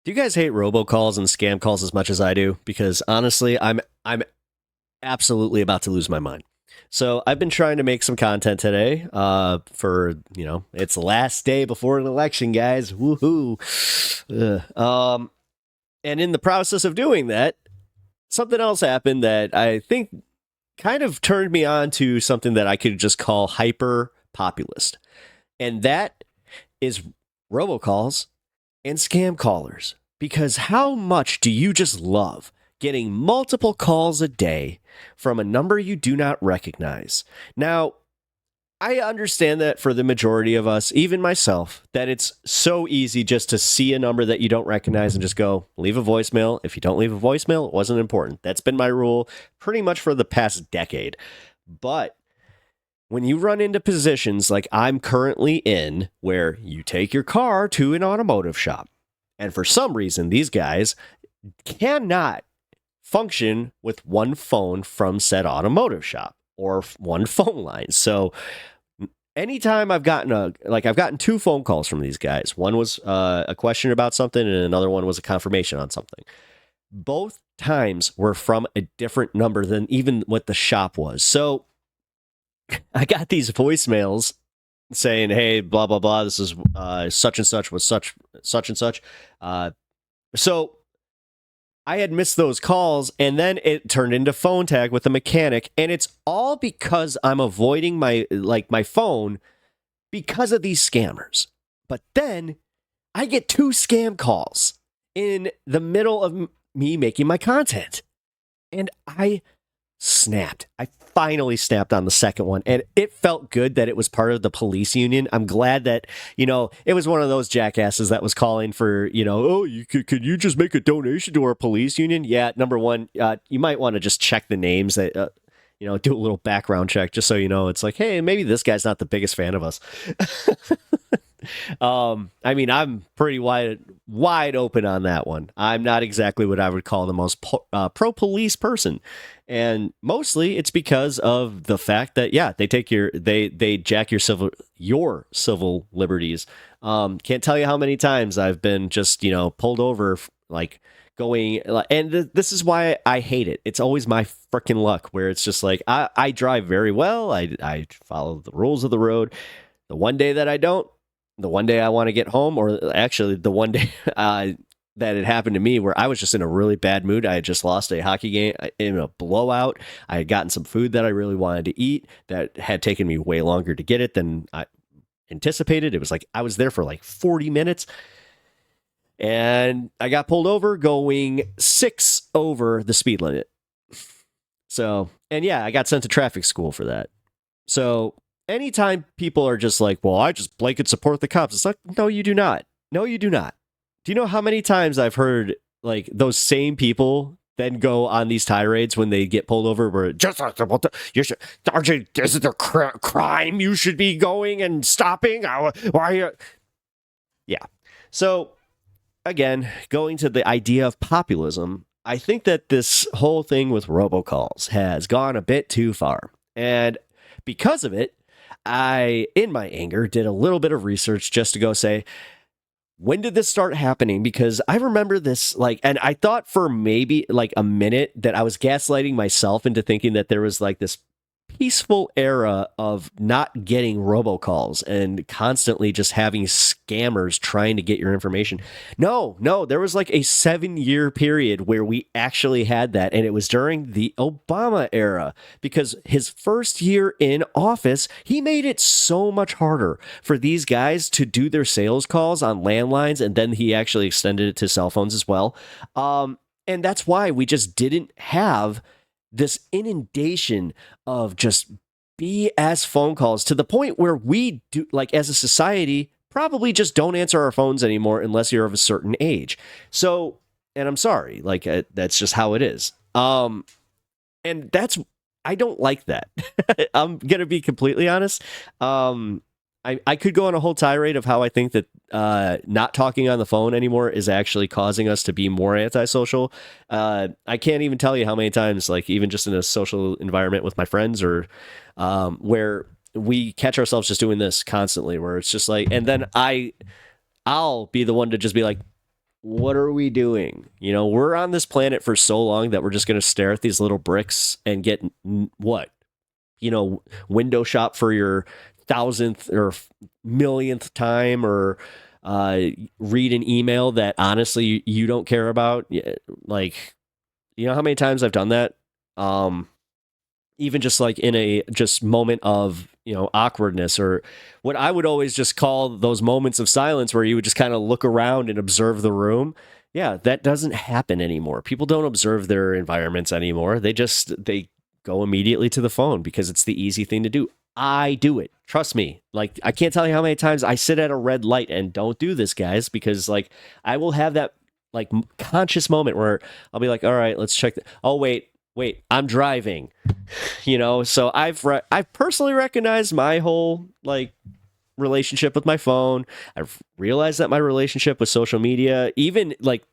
Do you guys hate robocalls and scam calls as much as I do? Because honestly, I'm absolutely about to lose my mind. So I've been trying to make some content today. For it's the last day before an election, guys. Woohoo! And in the process of doing that, something else happened that I think kind of turned me on to something that I could just call hyper populist, and that is robocalls and scam callers. Because how much do you just love getting multiple calls a day from a number you do not recognize? Now, I understand that for the majority of us, even myself, that it's so easy just to see a number that you don't recognize and just go, leave a voicemail. If you don't leave a voicemail, it wasn't important. That's been my rule pretty much for the past decade. But when you run into positions like I'm currently in, where you take your car to an automotive shop, and for some reason, these guys cannot function with one phone from said automotive shop or one phone line. So anytime I've gotten two phone calls from these guys. One was a question about something, and another one was a confirmation on something. Both times were from a different number than even what the shop was. So I got these voicemails saying, "Hey, blah blah blah. This is such and such with such and such." So I had missed those calls, and then it turned into phone tag with the mechanic, and it's all because I'm avoiding my phone because of these scammers. But then I get two scam calls in the middle of me making my content, and I snapped. I finally snapped on the second one, and it felt good that it was part of the police union. I'm glad that, it was one of those jackasses that was calling for, oh, could you just make a donation to our police union? Yeah, number one, you might want to just check the names that, do a little background check just so it's like, hey, maybe this guy's not the biggest fan of us. I'm pretty wide open on that one. I'm not exactly what I would call the most pro police person, and mostly it's because of the fact that they take they jack your civil liberties. Can't tell you how many times I've been just pulled over like going, and this is why I hate it. It's always my freaking luck where it's just like I drive very well. I follow the rules of the road. The one day that I don't. The one day I want to get home, or actually the one day that it happened to me where I was just in a really bad mood. I had just lost a hockey game in a blowout. I had gotten some food that I really wanted to eat that had taken me way longer to get it than I anticipated. It was like I was there for like 40 minutes, and I got pulled over going 6 over the speed limit. So, and yeah, I got sent to traffic school for that. So anytime people are just like, well, I just blanket support the cops. It's like, no, you do not. No, you do not. Do you know how many times I've heard like those same people then go on these tirades when they get pulled over where just you should, is it a crime you should be going and stopping? Why are you? Yeah. So again, going to the idea of populism, I think that this whole thing with robocalls has gone a bit too far. And because of it, I, in my anger, did a little bit of research just to go say, when did this start happening? Because I remember this, and I thought for maybe like a minute that I was gaslighting myself into thinking that there was like this peaceful era of not getting robocalls and constantly just having scammers trying to get your information. No, there was like a 7-year period where we actually had that, and it was during the Obama era, because his first year in office, he made it so much harder for these guys to do their sales calls on landlines, and then he actually extended it to cell phones as well. And that's why we just didn't have this inundation of just BS phone calls to the point where we do, like as a society, probably just don't answer our phones anymore unless you're of a certain age. So, and I'm sorry, that's just how it is. And I don't like that. I'm going to be completely honest. I could go on a whole tirade of how I think that not talking on the phone anymore is actually causing us to be more antisocial. I can't even tell you how many times, like even just in a social environment with my friends, or where we catch ourselves just doing this constantly, where it's just like, and then I'll be the one to just be like, what are we doing? We're on this planet for so long that we're just going to stare at these little bricks and get what? Window shop for your thousandth or millionth time, or read an email that honestly you don't care about. Like, how many times I've done that? Even just like in a just moment of awkwardness, or what I would always just call those moments of silence where you would just kind of look around and observe the room. Yeah, that doesn't happen anymore. People don't observe their environments anymore. They go immediately to the phone because it's the easy thing to do. I do it. Trust me. Like, I can't tell you how many times I sit at a red light and don't do this, guys, because like I will have that like conscious moment where I'll be like, all right, let's check. Oh, wait, I'm driving. So I've personally recognized my whole like relationship with my phone. I've realized that my relationship with social media, even like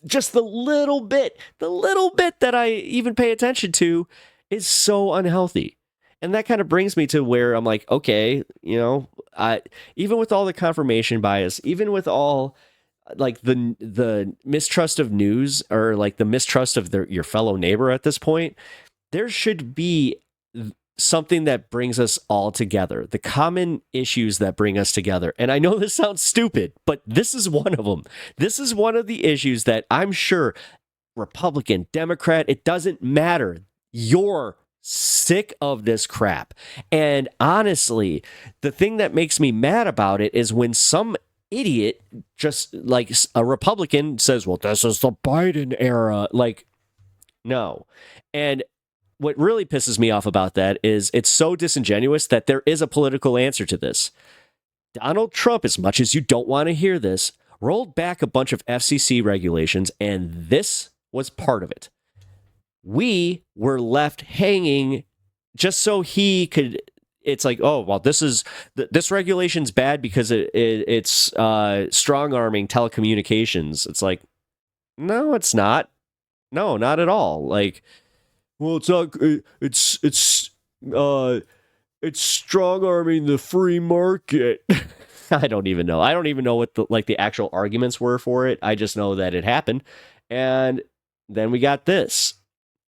just the little bit that I even pay attention to, is so unhealthy. And that kind of brings me to where I'm like, okay, even with all the confirmation bias, even with all like the mistrust of news, or like the mistrust of your fellow neighbor at this point, there should be something that brings us all together, the common issues that bring us together. And I know this sounds stupid, but this is one of them. This is one of the issues that I'm sure Republican, Democrat, it doesn't matter. You're sick of this crap. And honestly, the thing that makes me mad about it is when some idiot, just like a Republican, says, well, this is the Biden era. Like, no. And what really pisses me off about that is it's so disingenuous that there is a political answer to this. Donald Trump, as much as you don't want to hear this, rolled back a bunch of FCC regulations, and this was part of it. We were left hanging just so he could. It's like, oh, well, this regulation's bad because it's strong arming telecommunications. It's like, no, it's not. No, not at all. Like, well, it's not. It's strong arming the free market. I don't even know. I don't even know what the actual arguments were for it. I just know that it happened, and then we got this.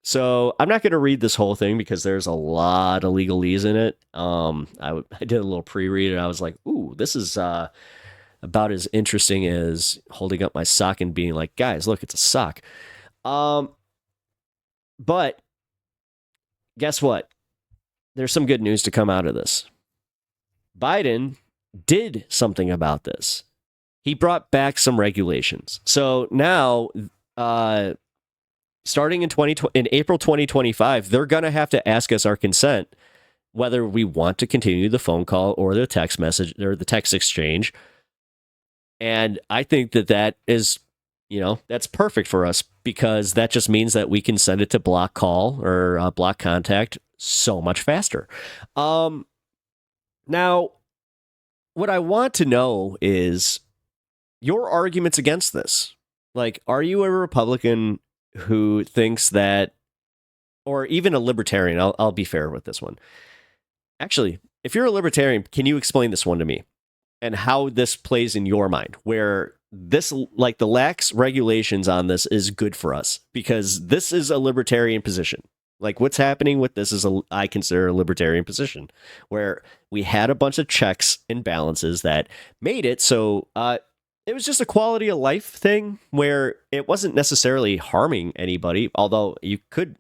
So I'm not going to read this whole thing because there's a lot of legalese in it. I did a little pre-read and I was like, ooh, this is about as interesting as holding up my sock and being like, guys, look, it's a sock. But guess what? There's some good news to come out of this. Biden did something about this. He brought back some regulations. So now, starting in April 2025, they're going to have to ask us our consent whether we want to continue the phone call or the text message or the text exchange. And I think that is, that's perfect for us, because that just means that we can send it to block call or block contact so much faster. Now, what I want to know is your arguments against this. Like, are you a Republican who thinks that, or even a libertarian? I'll be fair with this one. Actually, if you're a libertarian, can you explain this one to me and how this plays in your mind, where this, like the lax regulations on this, is good for us, because this is a libertarian position. Like, what's happening with this is I consider a libertarian position, where we had a bunch of checks and balances that made it so it was just a quality of life thing, where it wasn't necessarily harming anybody, although you could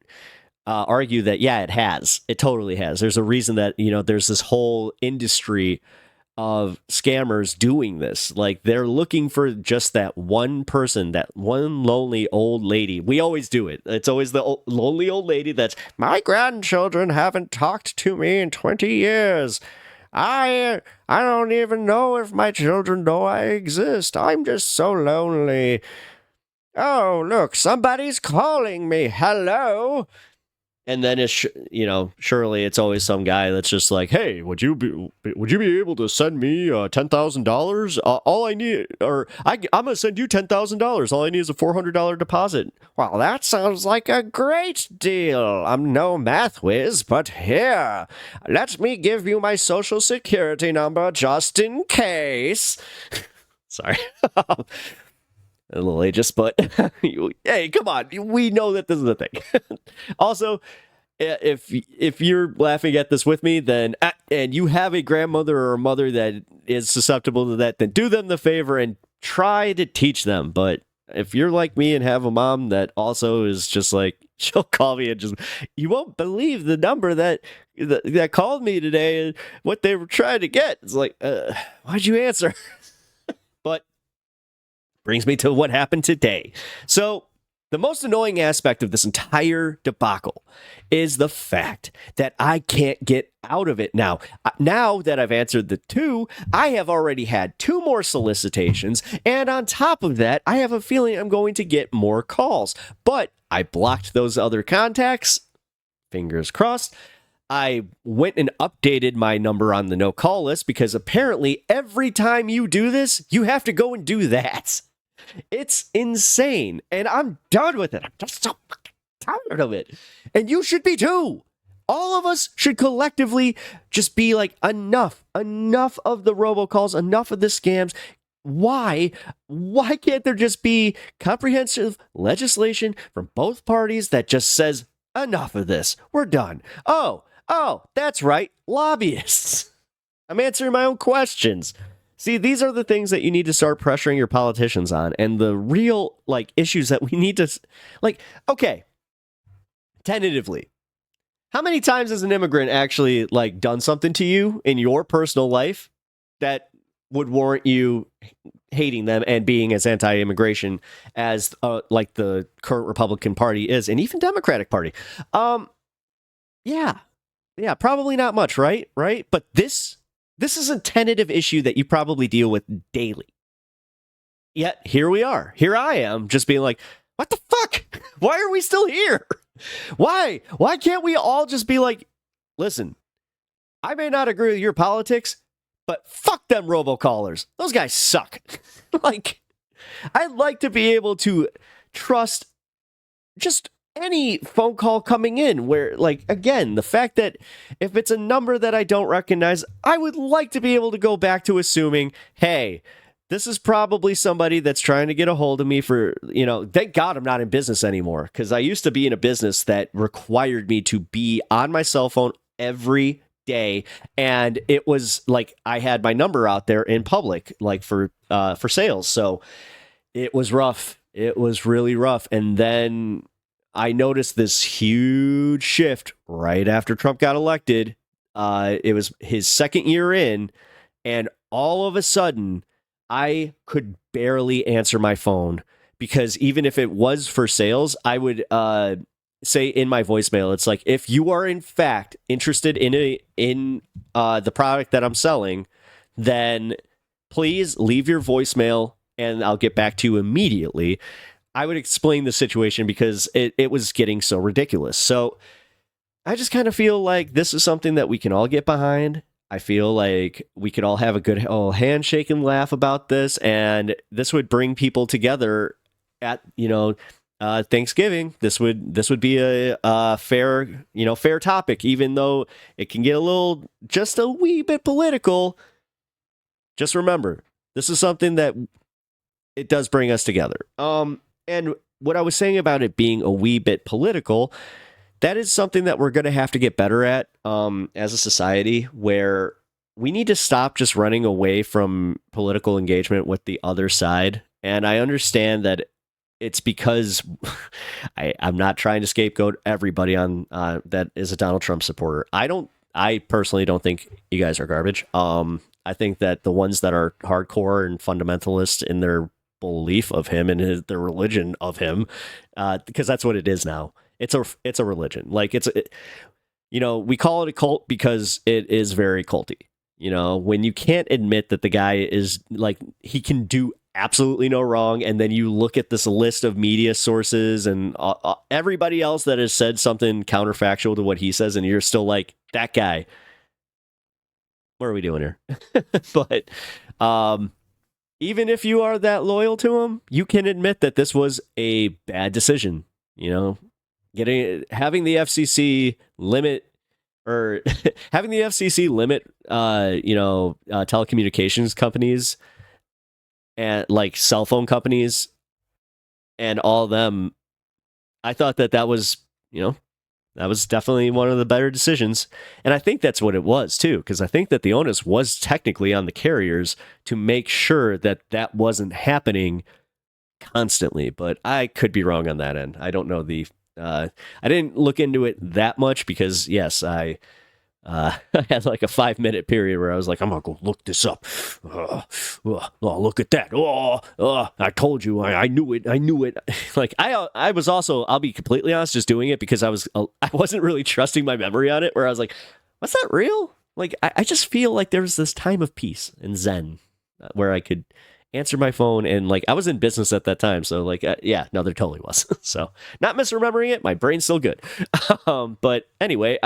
argue that, yeah, it totally has. There's a reason that, there's this whole industry of scammers doing this. Like, they're looking for just that one person, that one lonely old lady. We always do it. It's always the lonely old lady that's, my grandchildren haven't talked to me in 20 years. I don't even know if my children know I exist. I'm just so lonely. Oh, look, somebody's calling me. Hello. And then surely it's always some guy that's just like, hey, would you be able to send me $10,000? All I need, or I'm gonna send you $10,000. All I need is a $400 deposit. Well, that sounds like a great deal. I'm no math whiz, but here, let me give you my social security number just in case. Sorry. a little ageist, but hey, come on, we know that this is a thing. Also, if you're laughing at this with me, then and you have a grandmother or a mother that is susceptible to that, then do them the favor and try to teach them. But if you're like me and have a mom that also is just like, she'll call me and just, you won't believe the number that called me today and what they were trying to get. It's like, why'd you answer? But brings me to what happened today. So the most annoying aspect of this entire debacle is the fact that I can't get out of it now. Now that I've answered the two, I have already had two more solicitations, and on top of that, I have a feeling I'm going to get more calls. But I blocked those other contacts. Fingers crossed. I went and updated my number on the no-call list because apparently every time you do this, you have to go and do that. It's insane, and I'm done with it. I'm just so fucking tired of it. And you should be too. All of us should collectively just be like, enough of the robocalls, enough of the scams. Why can't there just be comprehensive legislation from both parties that just says, enough of this, we're done? Oh, that's right, lobbyists. I'm answering my own questions. See, these are the things that you need to start pressuring your politicians on, and the real issues that we need to okay, tentatively, how many times has an immigrant actually done something to you in your personal life that would warrant you hating them and being as anti-immigration as the current Republican Party is, and even Democratic Party? Yeah, probably not much, right? But this is a tentative issue that you probably deal with daily. Yet here we are. Here I am just being like, what the fuck? Why are we still here? Why can't we all just be like, listen, I may not agree with your politics, but fuck them robocallers. Those guys suck. I'd like to be able to trust just any phone call coming in where, again, the fact that if it's a number that I don't recognize, I would like to be able to go back to assuming, hey, this is probably somebody that's trying to get a hold of me for, thank God I'm not in business anymore, because I used to be in a business that required me to be on my cell phone every day, and it was I had my number out there in public, for sales. So it was rough. It was really rough. And then I noticed this huge shift right after Trump got elected. It was his second year in, and all of a sudden, I could barely answer my phone because even if it was for sales, I would say in my voicemail, it's like, if you are in fact interested in the product that I'm selling, then please leave your voicemail and I'll get back to you immediately. I would explain the situation because it was getting so ridiculous. So I just kind of feel like this is something that we can all get behind. I feel like we could all have a good old handshake and laugh about this, and this would bring people together at Thanksgiving. This would be a fair topic, even though it can get just a wee bit political. Just remember, this is something that it does bring us together. And what I was saying about it being a wee bit political, that is something that we're going to have to get better at as a society, where we need to stop just running away from political engagement with the other side. And I understand that it's because I'm not trying to scapegoat everybody on that is a Donald Trump supporter. I personally don't think you guys are garbage. I think that the ones that are hardcore and fundamentalist in their belief of him and the religion of him, because that's what it is now. It's a religion. We call it a cult because it is very culty. When you can't admit that the guy is he can do absolutely no wrong, and then you look at this list of media sources and everybody else that has said something counterfactual to what he says, and you're still like, that guy, what are we doing here? But even if you are that loyal to him, you can admit that this was a bad decision. Having the FCC limit telecommunications companies and cell phone companies and all of them, I thought that was, that was definitely one of the better decisions. And I think that's what it was too, because I think that the onus was technically on the carriers to make sure that that wasn't happening constantly. But I could be wrong on that end. I don't know I didn't look into it that much because, yes, I had like a 5-minute period where I was like, I'm gonna go look this up. Look at that. I told you. I knew it. I knew it. Like I was also, I'll be completely honest, just doing it because I wasn't really trusting my memory on it. Where I was like, was that real? Like I just feel like there was this time of peace and zen where I could answer my phone, and like I was in business at that time, so like yeah, no, there totally was. So not misremembering it. My brain's still good. But anyway,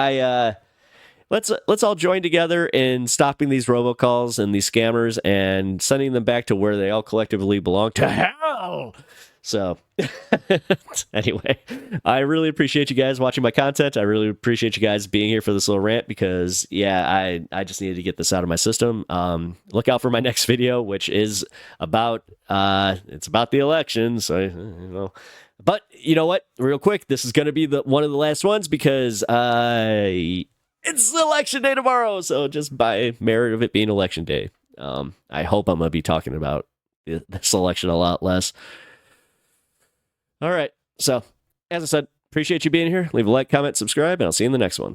let's all join together in stopping these robocalls and these scammers and sending them back to where they all collectively belong, to hell. So anyway, I really appreciate you guys watching my content. I really appreciate you guys being here for this little rant because, yeah, I just needed to get this out of my system. Look out for my next video, which is about it's about the election. So, but you know what? Real quick, this is going to be one of the last ones because it's election day tomorrow. So just by merit of it being election day, I hope I'm going to be talking about this election a lot less. All right. So, as I said, appreciate you being here. Leave a like, comment, subscribe, and I'll see you in the next one.